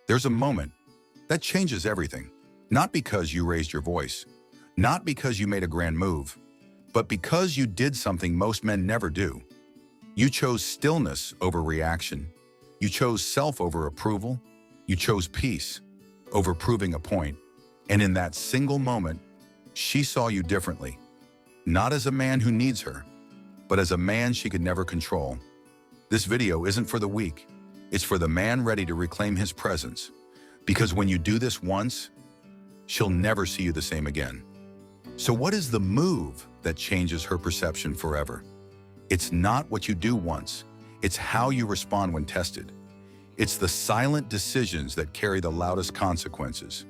There's a moment that changes everything. Not because you raised your voice, not because you made a grand move, but because you did something most men never do. You chose stillness over reaction. You chose self over approval. You chose peace over proving a point. And in that single moment, she saw you differently. Not as a man who needs her, but as a man she could never control. This video isn't for the weak. It's for the man ready to reclaim his presence. Because when you do this once, she'll never see you the same again. So what is the move that changes her perception forever? It's not what you do once. It's how you respond when tested. It's the silent decisions that carry the loudest consequences.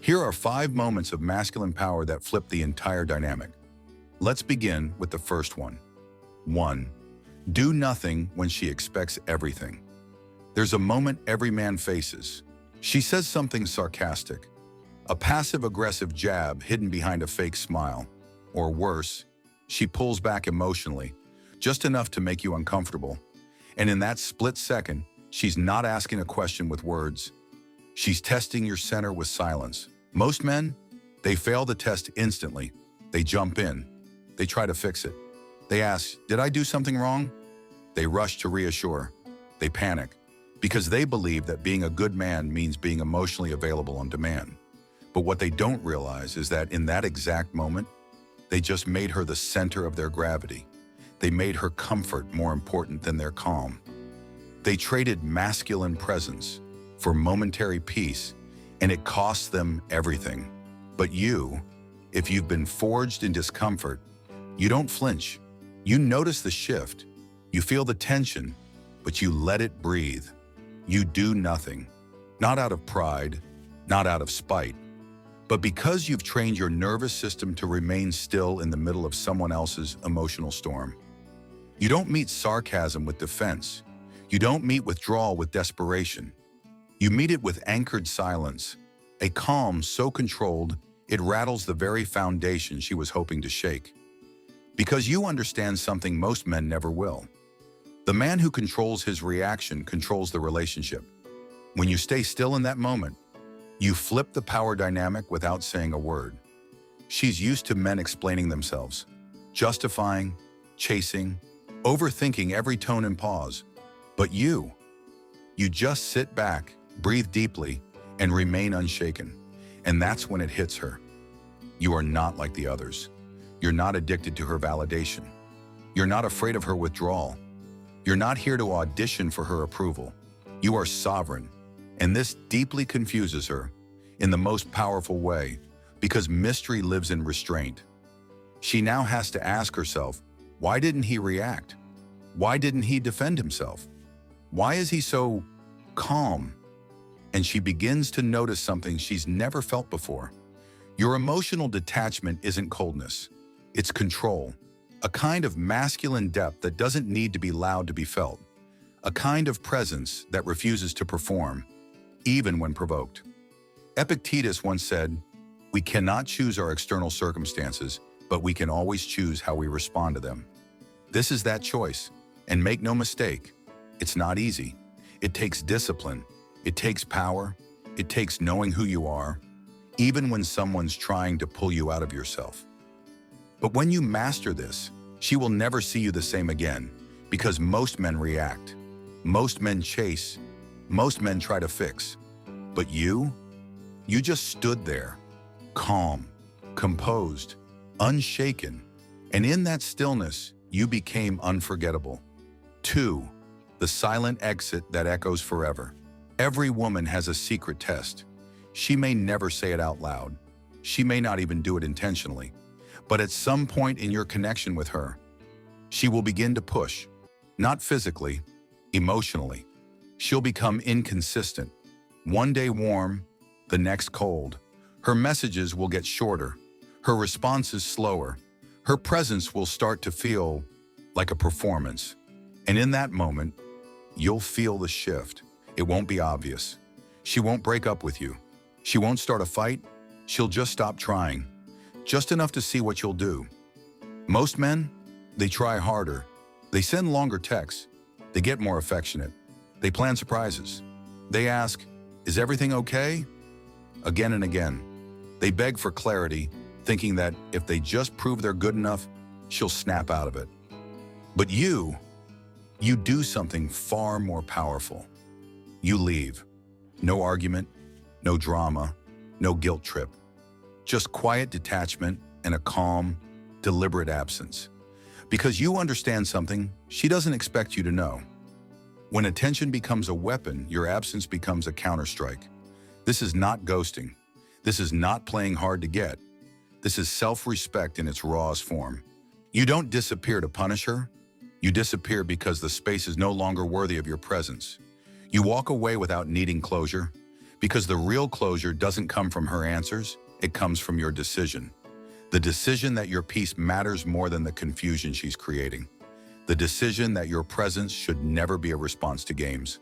Here are 5 moments of masculine power that flip the entire dynamic. Let's begin with the first one. 1. Do nothing when she expects everything. There's a moment every man faces. She says something sarcastic, a passive-aggressive jab hidden behind a fake smile. Or worse, she pulls back emotionally, just enough to make you uncomfortable. And in that split second, she's not asking a question with words. She's testing your center with silence. Most men, they fail the test instantly. They jump in. They try to fix it. They ask, did I do something wrong? They rush to reassure. They panic because they believe that being a good man means being emotionally available on demand. But what they don't realize is that in that exact moment, they just made her the center of their gravity. They made her comfort more important than their calm. They traded masculine presence for momentary peace, and it costs them everything. But you, if you've been forged in discomfort, you don't flinch. You notice the shift. You feel the tension, but you let it breathe. You do nothing, not out of pride, not out of spite, but because you've trained your nervous system to remain still in the middle of someone else's emotional storm. You don't meet sarcasm with defense. You don't meet withdrawal with desperation. You meet it with anchored silence, a calm so controlled it rattles the very foundation she was hoping to shake. Because you understand something most men never will. The man who controls his reaction controls the relationship. When you stay still in that moment, you flip the power dynamic without saying a word. She's used to men explaining themselves, justifying, chasing, overthinking every tone and pause. But you just sit back, breathe deeply, and remain unshaken. And that's when it hits her. You are not like the others. You're not addicted to her validation. You're not afraid of her withdrawal. You're not here to audition for her approval. You are sovereign. And this deeply confuses her in the most powerful way because mystery lives in restraint. She now has to ask herself, why didn't he react? Why didn't he defend himself? Why is he so calm? And she begins to notice something she's never felt before. Your emotional detachment isn't coldness. It's control, a kind of masculine depth that doesn't need to be loud to be felt, a kind of presence that refuses to perform, even when provoked. Epictetus once said, "We cannot choose our external circumstances, but we can always choose how we respond to them." This is that choice, and make no mistake, it's not easy. It takes discipline, it takes power, it takes knowing who you are, even when someone's trying to pull you out of yourself. But when you master this, she will never see you the same again, because most men react, most men chase, most men try to fix. But you just stood there, calm, composed, unshaken, and in that stillness, you became unforgettable. 2. The silent exit that echoes forever. Every woman has a secret test. She may never say it out loud. She may not even do it intentionally. But at some point in your connection with her, she will begin to push, not physically, emotionally. She'll become inconsistent. One day warm, the next cold. Her messages will get shorter. Her responses slower. Her presence will start to feel like a performance. And in that moment, you'll feel the shift. It won't be obvious. She won't break up with you. She won't start a fight. She'll just stop trying. Just enough to see what you'll do. Most men, they try harder. They send longer texts. They get more affectionate. They plan surprises. They ask, Is everything okay? Again and again. They beg for clarity, thinking that if they just prove they're good enough, she'll snap out of it. But you do something far more powerful. You leave. No argument, no drama, no guilt trip. Just quiet detachment and a calm, deliberate absence. Because you understand something she doesn't expect you to know. When attention becomes a weapon, your absence becomes a counterstrike. This is not ghosting. This is not playing hard to get. This is self-respect in its rawest form. You don't disappear to punish her. You disappear because the space is no longer worthy of your presence. You walk away without needing closure, because the real closure doesn't come from her answers, it comes from your decision. The decision that your peace matters more than the confusion she's creating. The decision that your presence should never be a response to games.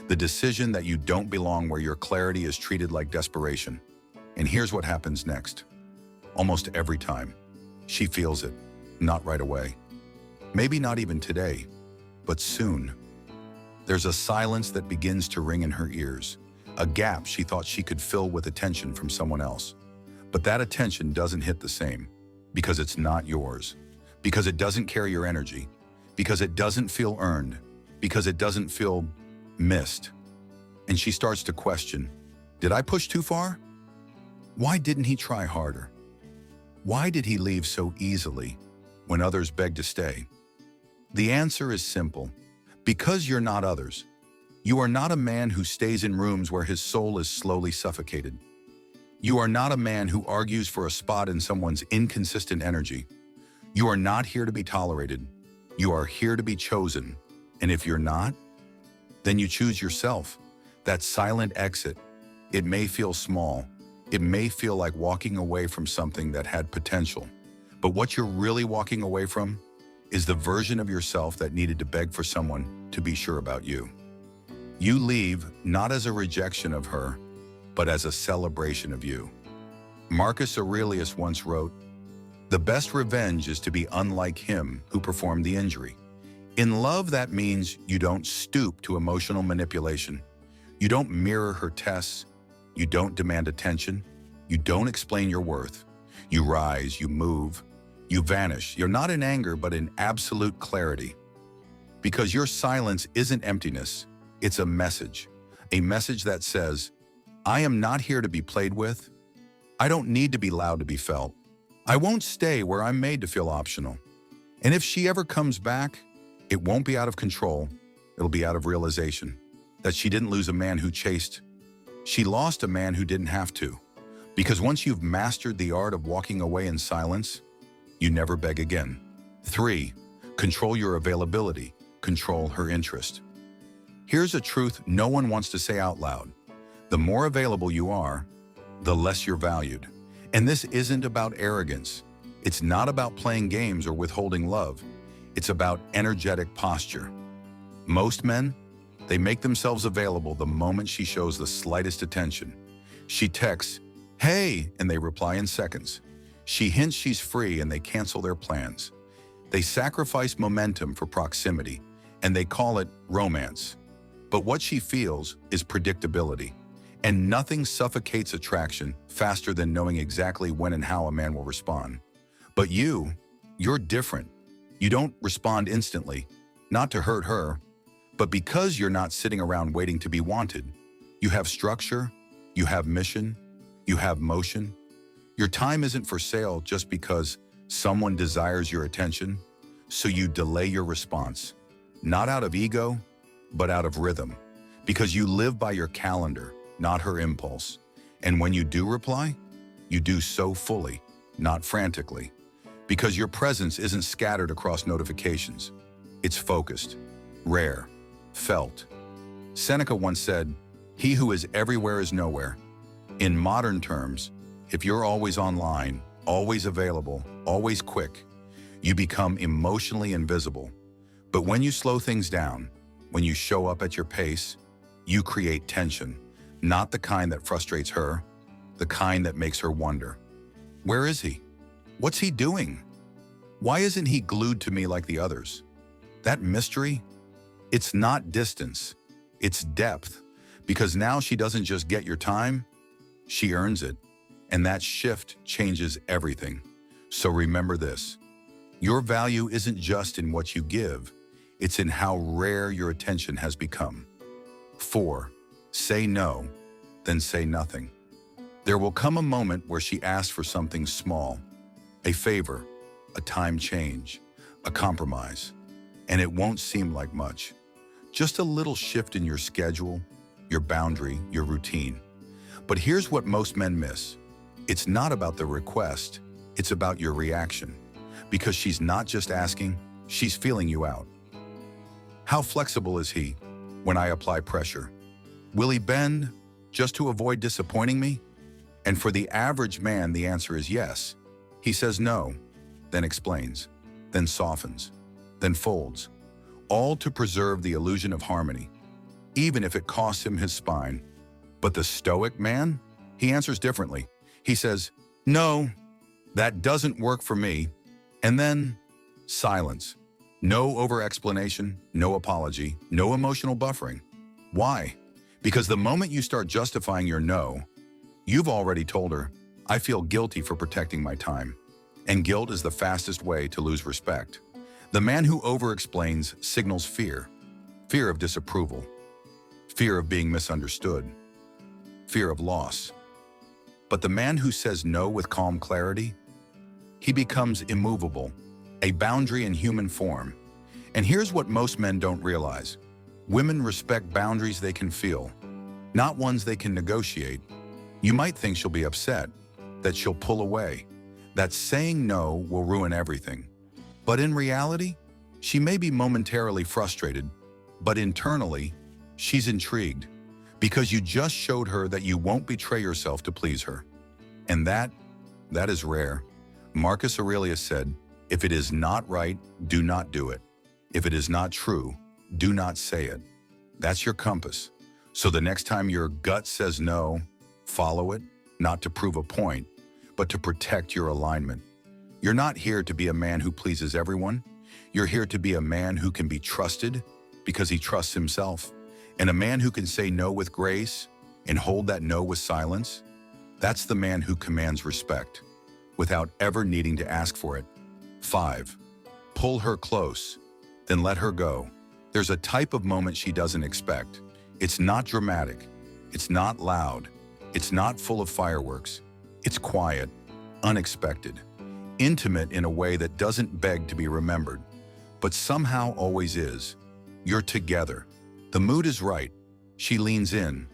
The decision that you don't belong where your clarity is treated like desperation. And here's what happens next. Almost every time, she feels it, not right away. Maybe not even today, but soon. There's a silence that begins to ring in her ears, a gap she thought she could fill with attention from someone else. But that attention doesn't hit the same, because it's not yours, because it doesn't carry your energy, because it doesn't feel earned, because it doesn't feel missed. And she starts to question, did I push too far? Why didn't he try harder? Why did he leave so easily when others begged to stay? The answer is simple. Because you're not others. You are not a man who stays in rooms where his soul is slowly suffocated. You are not a man who argues for a spot in someone's inconsistent energy. You are not here to be tolerated. You are here to be chosen. And if you're not, then you choose yourself. That silent exit. It may feel small. It may feel like walking away from something that had potential. But what you're really walking away from is the version of yourself that needed to beg for someone to be sure about you. You leave not as a rejection of her, but as a celebration of you. Marcus Aurelius once wrote, "The best revenge is to be unlike him who performed the injury." In love, that means you don't stoop to emotional manipulation. You don't mirror her tests. You don't demand attention. You don't explain your worth. You rise, you move, you vanish. You're not in anger, but in absolute clarity. Because your silence isn't emptiness. It's a message that says, I am not here to be played with. I don't need to be loud to be felt. I won't stay where I'm made to feel optional. And if she ever comes back, it won't be out of control. It'll be out of realization that she didn't lose a man who chased. She lost a man who didn't have to. Because once you've mastered the art of walking away in silence, you never beg again. 3. Control your availability. Control her interest. Here's a truth no one wants to say out loud. The more available you are, the less you're valued. And this isn't about arrogance. It's not about playing games or withholding love. It's about energetic posture. Most men, they make themselves available the moment she shows the slightest attention. She texts, "Hey," and they reply in seconds. She hints she's free and they cancel their plans. They sacrifice momentum for proximity, and they call it romance. But what she feels is predictability. And nothing suffocates attraction faster than knowing exactly when and how a man will respond. But you're different. You don't respond instantly, not to hurt her, but because you're not sitting around waiting to be wanted. You have structure, you have mission, you have motion. Your time isn't for sale just because someone desires your attention, so you delay your response, not out of ego, but out of rhythm, because you live by your calendar, not her impulse. And when you do reply, you do so fully, not frantically, because your presence isn't scattered across notifications. It's focused, rare, felt. Seneca once said, "He who is everywhere is nowhere." In modern terms, if you're always online, always available, always quick, you become emotionally invisible. But when you slow things down, when you show up at your pace, you create tension, not the kind that frustrates her, the kind that makes her wonder, where is he? What's he doing? Why isn't he glued to me like the others? That mystery, it's not distance, it's depth, Because now she doesn't just get your time, she earns it. And that shift changes everything. So remember this. Your value isn't just in what you give, it's in how rare your attention has become. 4. Say no, then say nothing. There will come a moment where she asks for something small, a favor, a time change, a compromise, and it won't seem like much. Just a little shift in your schedule, your boundary, your routine. But here's what most men miss. It's not about the request, it's about your reaction. Because she's not just asking, she's feeling you out. How flexible is he when I apply pressure? Will he bend just to avoid disappointing me? And for the average man, the answer is yes. He says no, then explains, then softens, then folds, all to preserve the illusion of harmony, even if it costs him his spine. But the Stoic man, he answers differently. He says, no, that doesn't work for me. And then silence. No over-explanation, no apology, no emotional buffering. Why? Because the moment you start justifying your no, you've already told her, I feel guilty for protecting my time. And guilt is the fastest way to lose respect. The man who over-explains signals fear. Fear of disapproval. Fear of being misunderstood. Fear of loss. But the man who says no with calm clarity, he becomes immovable, a boundary in human form. And here's what most men don't realize. Women respect boundaries they can feel, not ones they can negotiate. You might think she'll be upset, that she'll pull away, that saying no will ruin everything. But in reality, she may be momentarily frustrated, but internally, she's intrigued, because you just showed her that you won't betray yourself to please her. And that is rare. Marcus Aurelius said, if it is not right, do not do it. If it is not true, do not say it. That's your compass. So the next time your gut says no, follow it, not to prove a point, but to protect your alignment. You're not here to be a man who pleases everyone. You're here to be a man who can be trusted because he trusts himself. And a man who can say no with grace and hold that no with silence. That's the man who commands respect without ever needing to ask for it. 5. Pull her close, then let her go. There's a type of moment she doesn't expect. It's not dramatic. It's not loud. It's not full of fireworks. It's quiet, unexpected, intimate in a way that doesn't beg to be remembered, but somehow always is. You're together. The mood is right. She leans in,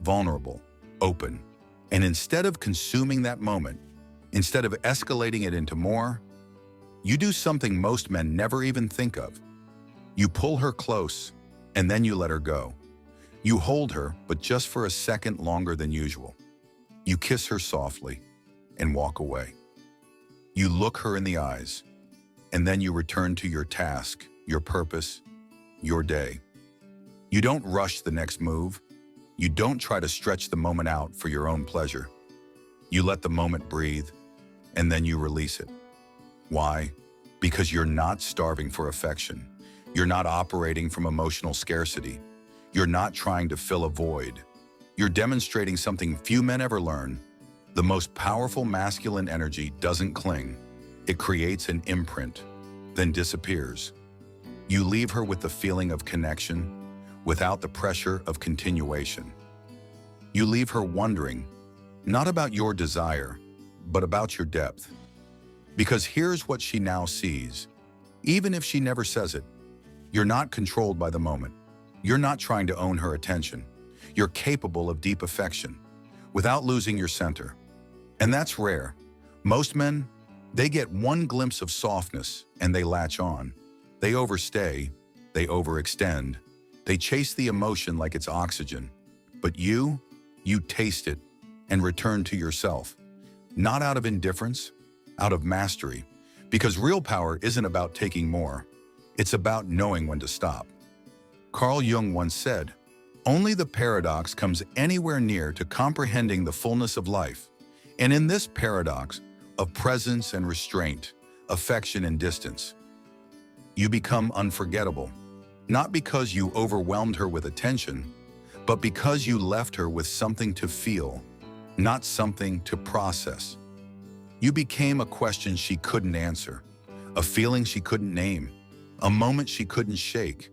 vulnerable, open. And instead of consuming that moment, instead of escalating it into more, you do something most men never even think of. You pull her close, and then you let her go. You hold her, but just for a second longer than usual. You kiss her softly and walk away. You look her in the eyes, and then you return to your task, your purpose, your day. You don't rush the next move. You don't try to stretch the moment out for your own pleasure. You let the moment breathe, and then you release it. Why? Because you're not starving for affection. You're not operating from emotional scarcity. You're not trying to fill a void. You're demonstrating something few men ever learn. The most powerful masculine energy doesn't cling. It creates an imprint, then disappears. You leave her with the feeling of connection, without the pressure of continuation. You leave her wondering, not about your desire, but about your depth. Because here's what she now sees. Even if she never says it, you're not controlled by the moment. You're not trying to own her attention. You're capable of deep affection, without losing your center. And that's rare. Most men, they get one glimpse of softness and they latch on. They overstay, they overextend. They chase the emotion like it's oxygen. But you taste it and return to yourself. Not out of indifference, out of mastery. Because real power isn't about taking more. It's about knowing when to stop. Carl Jung once said, only the paradox comes anywhere near to comprehending the fullness of life. And in this paradox of presence and restraint, affection and distance, you become unforgettable. Not because you overwhelmed her with attention, but because you left her with something to feel, not something to process. You became a question she couldn't answer, a feeling she couldn't name, a moment she couldn't shake.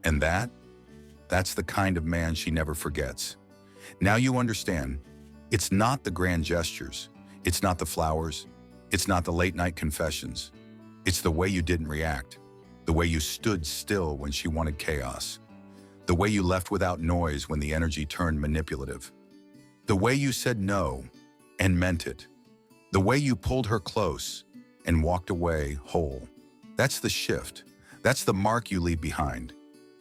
And that's the kind of man she never forgets. Now you understand, it's not the grand gestures, it's not the flowers, it's not the late-night confessions. It's the way you didn't react, the way you stood still when she wanted chaos, the way you left without noise when the energy turned manipulative, the way you said no and meant it, the way you pulled her close and walked away whole. That's the shift. That's the mark you leave behind.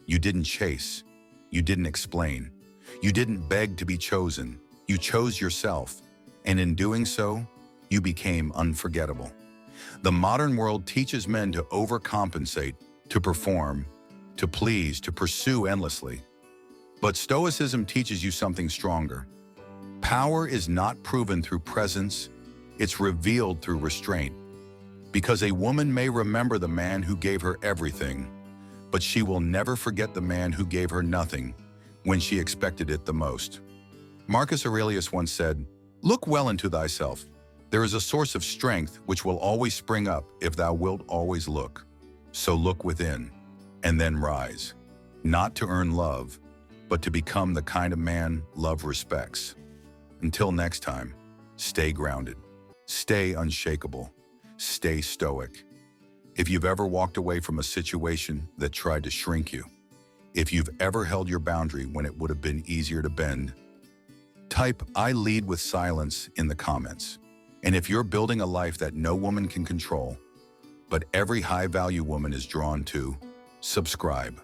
You didn't chase. You didn't explain. You didn't beg to be chosen. You chose yourself. And in doing so, you became unforgettable. The modern world teaches men to overcompensate, to perform, to please, to pursue endlessly. But Stoicism teaches you something stronger. Power is not proven through presence, it's revealed through restraint. Because a woman may remember the man who gave her everything, but she will never forget the man who gave her nothing when she expected it the most. Marcus Aurelius once said, "Look well into thyself. There is a source of strength which will always spring up if thou wilt always look. So look within, and then rise, not to earn love, but to become the kind of man love respects." Until next time, stay grounded, stay unshakable, stay stoic. If you've ever walked away from a situation that tried to shrink you, if you've ever held your boundary when it would have been easier to bend, type "I lead with silence" in the comments. And if you're building a life that no woman can control, but every high-value woman is drawn to, subscribe.